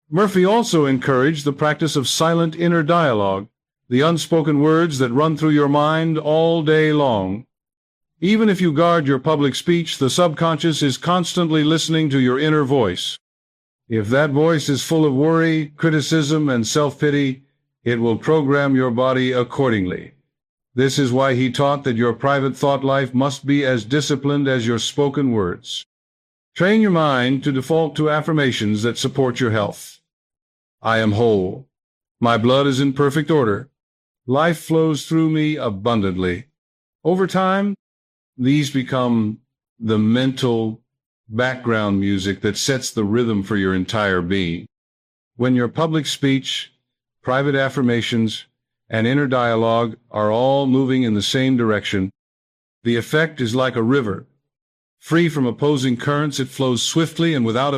Murphy also encouraged the practice of silent inner dialogue, the unspoken words that run through your mind all day long. Even if you guard your public speech, the subconscious is constantly listening to your inner voice. If that voice is full of worry, criticism, and self-pity, it will program your body accordingly. This is why he taught that your private thought life must be as disciplined as your spoken words. Train your mind to default to affirmations that support your health. I am whole. My blood is in perfect order. Life flows through me abundantly. Over time, these become the mental background music that sets the rhythm for your entire being. When your public speech, private affirmations, and inner dialogue are all moving in the same direction, the effect is like a river. Free from opposing currents, it flows swiftly and without